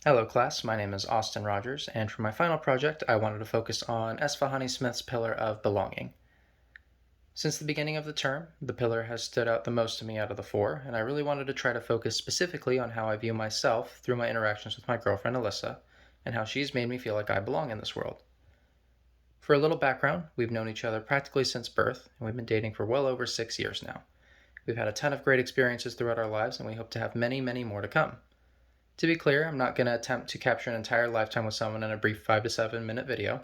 Hello class, my name is Austin Rogers, and for my final project I wanted to focus on Esfahani Smith's pillar of belonging. Since the beginning of the term, the pillar has stood out the most to me out of the four, and I really wanted to try to focus specifically on how I view myself through my interactions with my girlfriend Alyssa, and how she's made me feel like I belong in this world. For a little background, we've known each other practically since birth, and we've been dating for well over 6 years now. We've had a ton of great experiences throughout our lives, and we hope to have many, many more to come. To be clear, I'm not going to attempt to capture an entire lifetime with someone in a brief 5 to 7 minute video,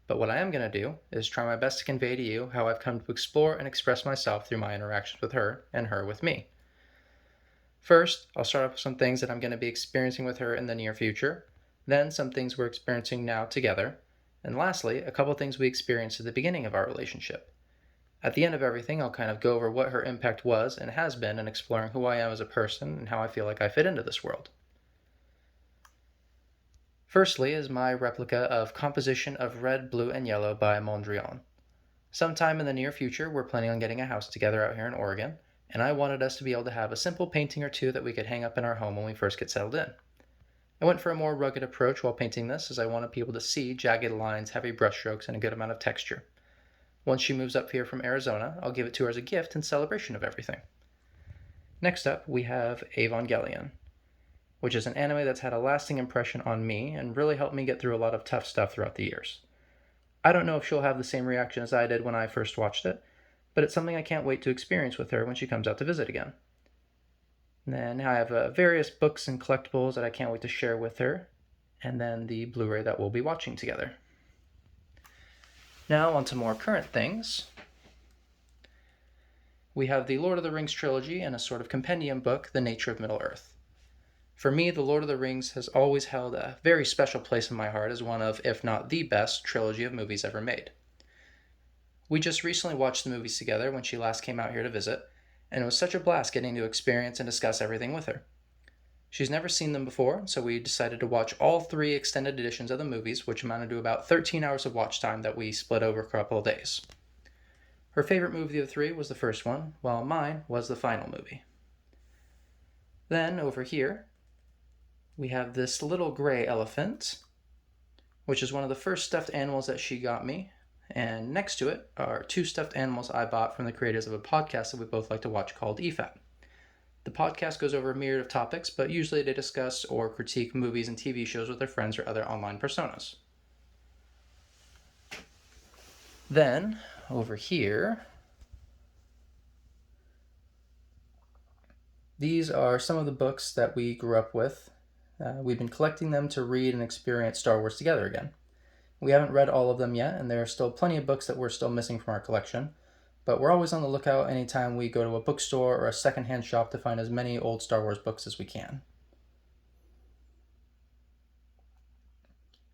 but what I am going to do is try my best to convey to you how I've come to explore and express myself through my interactions with her and her with me. First, I'll start off with some things that I'm going to be experiencing with her in the near future, then some things we're experiencing now together, and lastly, a couple things we experienced at the beginning of our relationship. At the end of everything, I'll kind of go over what her impact was and has been in exploring who I am as a person and how I feel like I fit into this world. Firstly is my replica of Composition of Red, Blue, and Yellow by Mondrian. Sometime in the near future, we're planning on getting a house together out here in Oregon, and I wanted us to be able to have a simple painting or two that we could hang up in our home when we first get settled in. I went for a more rugged approach while painting this as I wanted people to see jagged lines, heavy brushstrokes, and a good amount of texture. Once she moves up here from Arizona, I'll give it to her as a gift in celebration of everything. Next up, we have Evangelion, which is an anime that's had a lasting impression on me and really helped me get through a lot of tough stuff throughout the years. I don't know if she'll have the same reaction as I did when I first watched it, but it's something I can't wait to experience with her when she comes out to visit again. And then I have various books and collectibles that I can't wait to share with her, and then the Blu-ray that we'll be watching together. Now on to more current things. We have the Lord of the Rings trilogy and a sort of compendium book, The Nature of Middle-earth. For me, The Lord of the Rings has always held a very special place in my heart as one of, if not the best, trilogy of movies ever made. We just recently watched the movies together when she last came out here to visit, and it was such a blast getting to experience and discuss everything with her. She's never seen them before, so we decided to watch all three extended editions of the movies, which amounted to about 13 hours of watch time that we split over a couple of days. Her favorite movie of the three was the first one, while mine was the final movie. Then, over here, we have this little gray elephant, which is one of the first stuffed animals that she got me. And next to it are two stuffed animals I bought from the creators of a podcast that we both like to watch called EFAP. The podcast goes over a myriad of topics, but usually they discuss or critique movies and TV shows with their friends or other online personas. Then, over here, these are some of the books that we grew up with. We've been collecting them to read and experience Star Wars together again. We haven't read all of them yet, and there are still plenty of books that we're still missing from our collection, but we're always on the lookout anytime we go to a bookstore or a secondhand shop to find as many old Star Wars books as we can.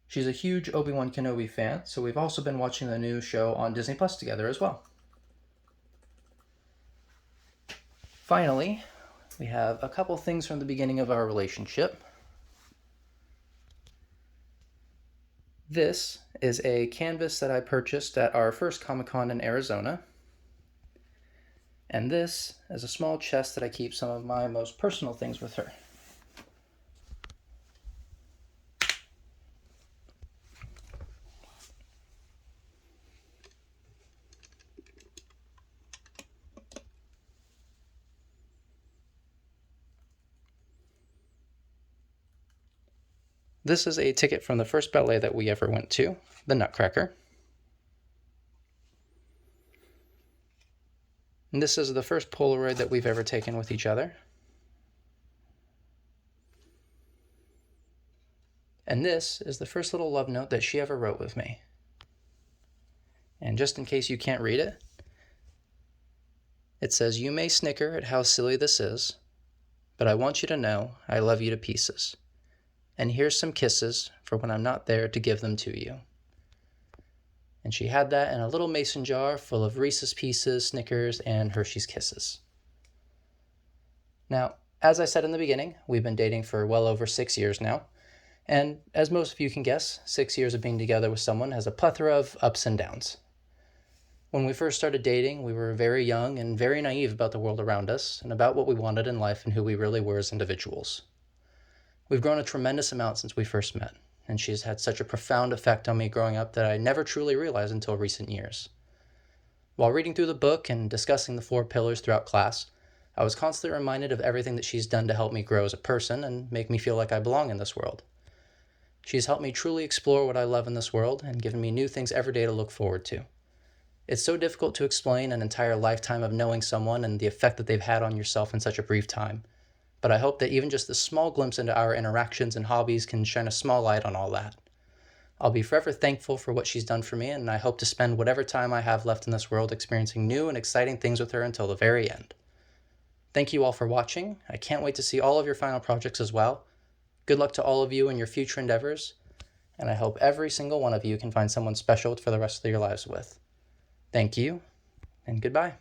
She's a huge Obi-Wan Kenobi fan, so we've also been watching the new show on Disney Plus together as well. Finally, we have a couple things from the beginning of our relationship. This is a canvas that I purchased at our first Comic-Con in Arizona. And this is a small chest that I keep some of my most personal things with her. This is a ticket from the first ballet that we ever went to, the Nutcracker. And this is the first Polaroid that we've ever taken with each other. And this is the first little love note that she ever wrote with me. And just in case you can't read it, it says, "You may snicker at how silly this is, but I want you to know I love you to pieces. And here's some kisses for when I'm not there to give them to you." And she had that in a little mason jar full of Reese's Pieces, Snickers, and Hershey's Kisses. Now, as I said in the beginning, we've been dating for well over 6 years now. And as most of you can guess, 6 years of being together with someone has a plethora of ups and downs. When we first started dating, we were very young and very naive about the world around us and about what we wanted in life and who we really were as individuals. We've grown a tremendous amount since we first met, and she has had such a profound effect on me growing up that I never truly realized until recent years. While reading through the book and discussing the 4 pillars throughout class, I was constantly reminded of everything that she's done to help me grow as a person and make me feel like I belong in this world. She's helped me truly explore what I love in this world and given me new things every day to look forward to. It's so difficult to explain an entire lifetime of knowing someone and the effect that they've had on yourself in such a brief time, but I hope that even just a small glimpse into our interactions and hobbies can shine a small light on all that. I'll be forever thankful for what she's done for me, and I hope to spend whatever time I have left in this world experiencing new and exciting things with her until the very end. Thank you all for watching. I can't wait to see all of your final projects as well. Good luck to all of you in your future endeavors, and I hope every single one of you can find someone special for the rest of your lives with. Thank you, and goodbye.